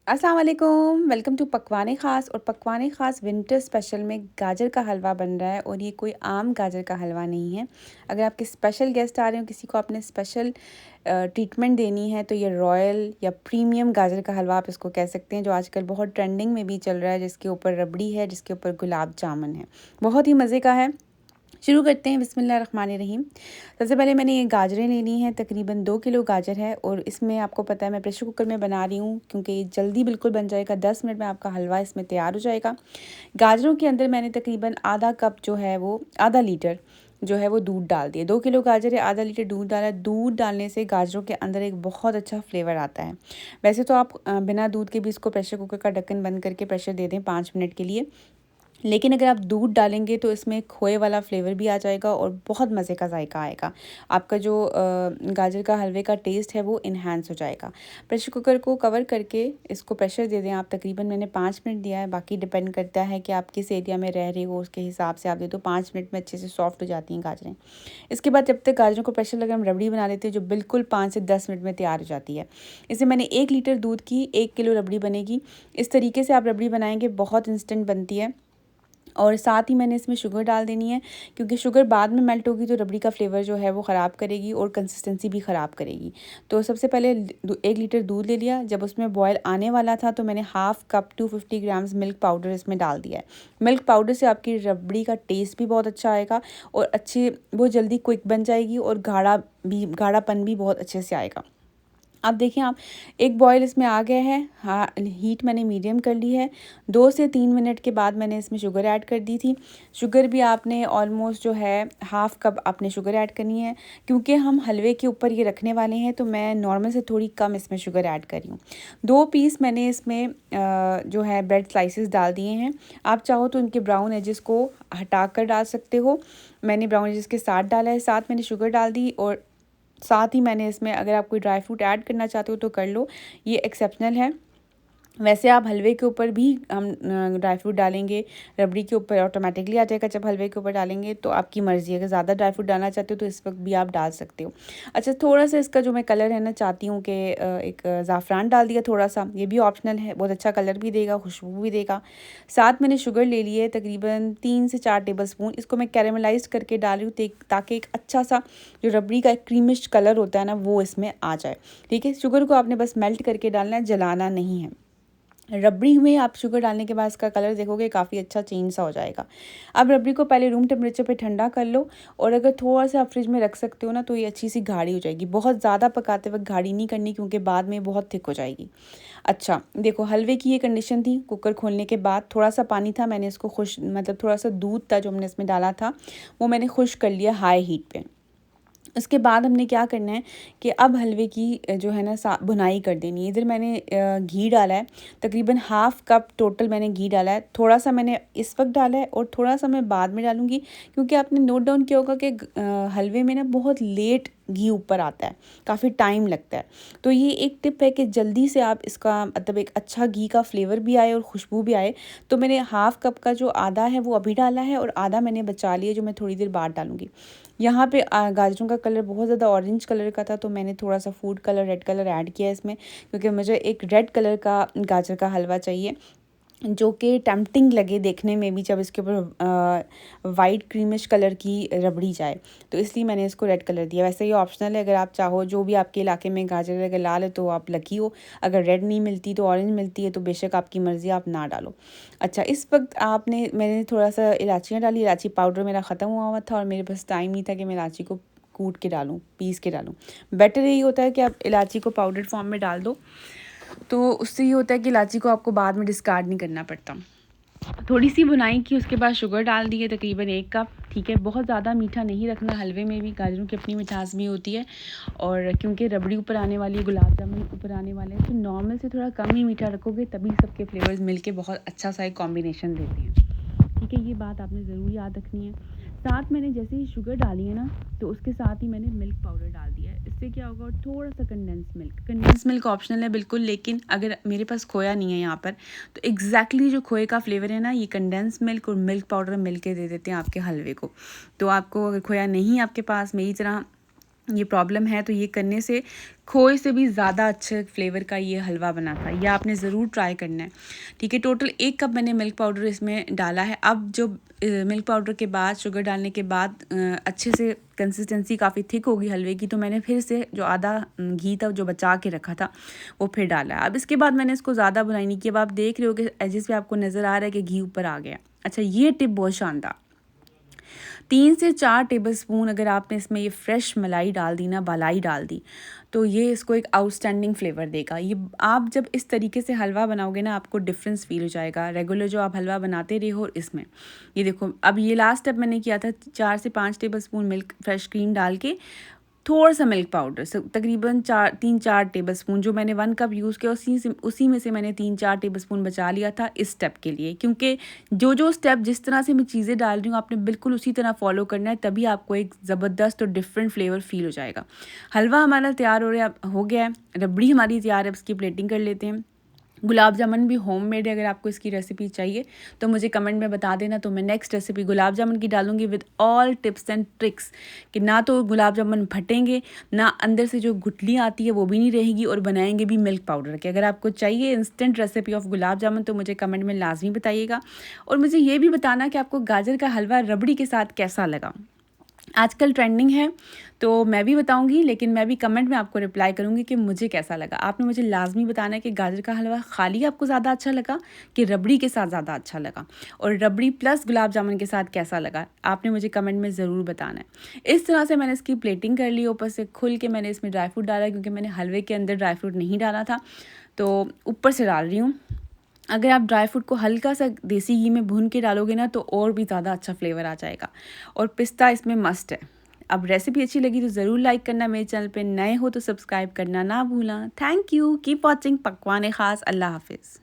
अस्सलाम वालेकुम, welcome to पकवाने ख़ास। और पकवाने ख़ास विंटर स्पेशल में गाजर का हलवा बन रहा है और ये कोई आम गाजर का हलवा नहीं है। अगर आपके स्पेशल गेस्ट आ रहे हो, किसी को आपने स्पेशल ट्रीटमेंट देनी है, तो ये रॉयल या प्रीमियम गाजर का हलवा आप इसको कह सकते हैं, जो आजकल बहुत ट्रेंडिंग में भी चल रहा है, जिसके ऊपर रबड़ी है, जिसके ऊपर गुलाब जामुन है। बहुत ही मज़े का है। शुरू करते हैं बिस्मिल्लाहिर्रहमानिर्रहीम। सबसे पहले मैंने ये गाजरें लेनी हैं, तकरीबन 2 किलो गाजर है और इसमें आपको पता है मैं प्रेशर कुकर में बना रही हूँ, क्योंकि ये जल्दी बिल्कुल बन जाएगा। 10 मिनट में आपका हलवा इसमें तैयार हो जाएगा। गाजरों के अंदर मैंने तकरीबन आधा कप जो है वो आधा लीटर जो है वो दूध डाल दिया। 2 किलो गाजर है, आधा लीटर दूध डाला। दूध डालने से गाजरों के अंदर एक बहुत अच्छा फ्लेवर आता है। वैसे तो आप बिना दूध के भी इसको प्रेशर कुकर का ढक्कन बंद करके प्रेशर दे दें 5 मिनट के लिए, लेकिन अगर आप दूध डालेंगे तो इसमें खोए वाला फ्लेवर भी आ जाएगा और बहुत मज़े का जायका आएगा। आपका जो गाजर का हलवे का टेस्ट है वो इन्हांस हो जाएगा। प्रेशर कुकर को कवर करके इसको प्रेशर दे दें आप। तकरीबन मैंने 5 मिनट दिया है, बाकी डिपेंड करता है कि आप किस एरिया में रह रहे हो, उसके हिसाब से आप दे दो। 5 मिनट में अच्छे से सॉफ्ट हो जाती हैं गाजरें। इसके बाद जब तक गाजरों को प्रेशर लगा, हम रबड़ी बना लेते हैं, जो बिल्कुल 5 से 10 मिनट में तैयार हो जाती है। इसे मैंने 1 लीटर दूध की 1 किलो रबड़ी बनेगी। इस तरीके से आप रबड़ी बनाएंगे, बहुत इंस्टेंट बनती है। और साथ ही मैंने इसमें शुगर डाल देनी है, क्योंकि शुगर बाद में मेल्ट होगी तो रबड़ी का फ्लेवर जो है वो ख़राब करेगी और कंसिस्टेंसी भी ख़राब करेगी। तो सबसे पहले 1 लीटर दूध ले लिया। जब उसमें बॉयल आने वाला था तो मैंने half cup 250 grams milk powder इसमें डाल दिया है। मिल्क पाउडर से आपकी रबड़ी का टेस्ट भी बहुत अच्छा आएगा और अच्छी वो जल्दी क्विक बन जाएगी और गाढ़ापन भी बहुत अच्छे से आएगा। अब देखिए आप, एक बॉयल इसमें आ गया है। हाँ, हीट मैंने मीडियम कर ली है। 2 से 3 मिनट के बाद मैंने इसमें शुगर ऐड कर दी थी। शुगर भी आपने ऑलमोस्ट जो है हाफ़ कप आपने शुगर ऐड करनी है, क्योंकि हम हलवे के ऊपर ये रखने वाले हैं, तो मैं नॉर्मल से थोड़ी कम इसमें शुगर ऐड कर रही हूँ। 2 पीस मैंने इसमें जो है ब्रेड स्लाइसेस डाल दिए हैं। आप चाहो तो उनके ब्राउन एजेस को हटा कर डाल सकते हो। मैंने ब्राउन एजेस के साथ डाला है, साथ मैंने शुगर डाल दी और साथ ही मैंने इसमें, अगर आप कोई ड्राई फ्रूट ऐड करना चाहते हो तो कर लो, ये एक्सेप्शनल है। वैसे आप हलवे के ऊपर भी हम ड्राई फ्रूट डालेंगे, रबड़ी के ऊपर ऑटोमेटिकली आ जाएगा। जब हलवे के ऊपर डालेंगे तो आपकी मर्ज़ी है, अगर ज़्यादा ड्राई फ्रूट डालना चाहते हो तो इस वक्त भी आप डाल सकते हो। अच्छा, थोड़ा सा इसका जो मैं कलर है ना, चाहती हूँ कि एक ज़ाफ़रान डाल दिया थोड़ा सा, ये भी ऑप्शनल है, बहुत अच्छा कलर भी देगा, खुशबू भी देगा। साथ मैंने शुगर ले ली है तकरीबन 3 से 4 टेबल स्पून। इसको मैं कैरेमलाइज़ करके डाल रही हूँ ताकि एक अच्छा सा जो रबड़ी का एक क्रीमिश कलर होता है ना, वो इसमें आ जाए। ठीक है, शुगर को आपने बस मेल्ट करके डालना है, जलाना नहीं है। रबड़ी में आप शुगर डालने के बाद इसका कलर देखोगे काफ़ी अच्छा चेंज सा हो जाएगा। अब रबड़ी को पहले रूम टेम्परेचर पे ठंडा कर लो, और अगर थोड़ा सा आप फ्रिज में रख सकते हो ना, तो ये अच्छी सी गाढ़ी हो जाएगी। बहुत ज़्यादा पकाते वक्त गाढ़ी नहीं करनी, क्योंकि बाद में बहुत थिक हो जाएगी। अच्छा देखो, हलवे की ये कंडीशन थी। कुकर खोलने के बाद थोड़ा सा पानी था, मैंने इसको थोड़ा सा दूध था जो हमने इसमें डाला था, वो मैंने खुश कर लिया हाई हीट पे। उसके बाद हमने क्या करना है कि अब हलवे की जो है ना भुनाई कर देनी है। इधर मैंने घी डाला है, तकरीबन हाफ़ कप टोटल मैंने घी डाला है। थोड़ा सा मैंने इस वक्त डाला है और थोड़ा सा मैं बाद में डालूँगी, क्योंकि आपने नोट डाउन किया होगा कि हलवे में ना बहुत लेट घी ऊपर आता है, काफ़ी टाइम लगता है। तो ये एक टिप है कि जल्दी से आप इसका मतलब एक अच्छा घी का फ्लेवर भी आए और खुशबू भी आए। तो मैंने हाफ़ कप का जो आधा है वो अभी डाला है और आधा मैंने बचा लिया, जो मैं थोड़ी देर बाद डालूँगी। यहाँ पे गाजरों का कलर बहुत ज़्यादा ऑरेंज कलर का था, तो मैंने थोड़ा सा food colour red colour add किया इसमें, क्योंकि मुझे एक रेड कलर का गाजर का हलवा चाहिए, जो कि टेम्पटिंग लगे देखने में भी, जब इसके ऊपर वाइट क्रीमिश कलर की रबड़ी जाए, तो इसलिए मैंने इसको रेड कलर दिया। वैसे ये ऑप्शनल है, अगर आप चाहो, जो भी आपके इलाके में गाजर अगर लाल है तो आप लकी हो, अगर रेड नहीं मिलती तो ऑरेंज मिलती है, तो बेशक आपकी मर्ज़ी, आप ना डालो। अच्छा, इस वक्त मैंने थोड़ा सा इलाचियाँ डाली। इलाची पाउडर मेरा ख़त्म हुआ था और मेरे पास टाइम नहीं था कि मैं इलाची को कूट के डालूँ, पीस के डालूँ। बेटर यही होता है कि आप इलाची को पाउडर फॉर्म में डाल दो, तो उससे ये होता है कि इलाची को आपको बाद में डिस्कार्ड नहीं करना पड़ता। थोड़ी सी भुनाई की, उसके बाद शुगर डाल दी है तकरीबन 1 कप। ठीक है, बहुत ज़्यादा मीठा नहीं रखना, हलवे में भी गाजरों की अपनी मिठास भी होती है, और क्योंकि रबड़ी ऊपर आने वाली है, गुलाब जामुन ऊपर आने वाले हैं, तो नॉर्मल से थोड़ा कम ही मीठा रखोगे, तभी सबके फ्लेवर्स मिलके बहुत अच्छा सा एक कॉम्बिनेशन देते हैं। ठीक है, ये बात आपने ज़रूर याद रखनी है। साथ मैंने जैसे ही शुगर डाली है ना, तो उसके साथ ही मैंने मिल्क पाउडर डाल दिया है। इससे क्या होगा, थोड़ा सा कंडेंस मिल्क ऑप्शनल है बिल्कुल, लेकिन अगर मेरे पास खोया नहीं है यहाँ पर, तो एग्जैक्टली जो खोए का फ्लेवर है ना, ये कंडेंस मिल्क और मिल्क पाउडर मिल के दे देते हैं आपके हलवे को। तो आपको अगर खोया नहीं आपके पास, मेरी तरह ये प्रॉब्लम है, तो ये करने से खोए से भी ज़्यादा अच्छे फ्लेवर का ये हलवा बना था। ये आपने ज़रूर ट्राई करना है, ठीक है। टोटल 1 कप मैंने मिल्क पाउडर इसमें डाला है। अब जो मिल्क पाउडर के बाद, शुगर डालने के बाद अच्छे से कंसिस्टेंसी काफ़ी थिक होगी हलवे की, तो मैंने फिर से जो आधा घी था जो बचा के रखा था वो फिर डाला है। अब इसके बाद मैंने इसको ज़्यादा भुनाई नहीं की। अब आप देख रहे हो कि एजेस पे आपको नज़र आ रहा है कि घी ऊपर आ गया। अच्छा, ये टिप बहुत शानदार, 3 से 4 टेबलस्पून अगर आपने इसमें ये फ्रेश मलाई डाल दी ना, बालाई डाल दी, तो ये इसको एक आउटस्टैंडिंग फ्लेवर देगा। ये आप जब इस तरीके से हलवा बनाओगे ना, आपको डिफरेंस फील हो जाएगा रेगुलर जो आप हलवा बनाते रहे हो और इसमें। ये देखो, अब ये लास्ट स्टेप मैंने किया था 4 से 5 टेबलस्पून मिल्क फ्रेश क्रीम डाल के, थोड़ा सा मिल्क पाउडर, तकरीबन 3-4 टेबलस्पून, जो मैंने 1 कप यूज़ किया उसी में से मैंने 3-4 टेबलस्पून बचा लिया था इस स्टेप के लिए। क्योंकि जो स्टेप जिस तरह से मैं चीज़ें डाल रही हूँ आपने बिल्कुल उसी तरह फॉलो करना है, तभी आपको एक ज़बरदस्त और डिफरेंट फ्लेवर फील हो जाएगा। हलवा हमारा तैयार हो गया है, रबड़ी हमारी तैयार है। अब इसकी प्लेटिंग कर लेते हैं। गुलाब जामुन भी होममेड है, अगर आपको इसकी रेसिपी चाहिए तो मुझे कमेंट में बता देना, तो मैं नेक्स्ट रेसिपी गुलाब जामुन की डालूंगी with all tips and tricks, कि ना तो गुलाब जामुन फटेंगे, ना अंदर से जो गुठली आती है वो भी नहीं रहेगी, और बनाएंगे भी मिल्क पाउडर के। अगर आपको चाहिए instant recipe of gulab jamun तो मुझे कमेंट में लाजमी बताइएगा। और मुझे ये भी बताना कि आपको गाजर का हलवा रबड़ी के साथ कैसा लगा। आजकल ट्रेंडिंग है, तो मैं भी बताऊंगी, लेकिन मैं भी कमेंट में आपको रिप्लाई करूंगी कि मुझे कैसा लगा। आपने मुझे लाजमी बताना है कि गाजर का हलवा खाली आपको ज़्यादा अच्छा लगा कि रबड़ी के साथ ज़्यादा अच्छा लगा, और रबड़ी प्लस गुलाब जामुन के साथ कैसा लगा, आपने मुझे कमेंट में ज़रूर बताना है। इस तरह से मैंने इसकी प्लेटिंग कर ली, ऊपर से खुल के मैंने इसमें ड्राई फ्रूट डाला, क्योंकि मैंने हलवे के अंदर ड्राई फ्रूट नहीं डाला था, तो ऊपर से डाल रही हूँ। अगर आप ड्राई फ्रूट को हल्का सा देसी घी में भून के डालोगे ना, तो और भी ज़्यादा अच्छा फ्लेवर आ जाएगा। और पिस्ता इसमें मस्ट है। अब रेसिपी अच्छी लगी तो ज़रूर लाइक करना, मेरे चैनल पे नए हो तो सब्सक्राइब करना ना भूलना। थैंक यू, कीप वॉचिंग पकवाने ख़ास। अल्लाह हाफिज़।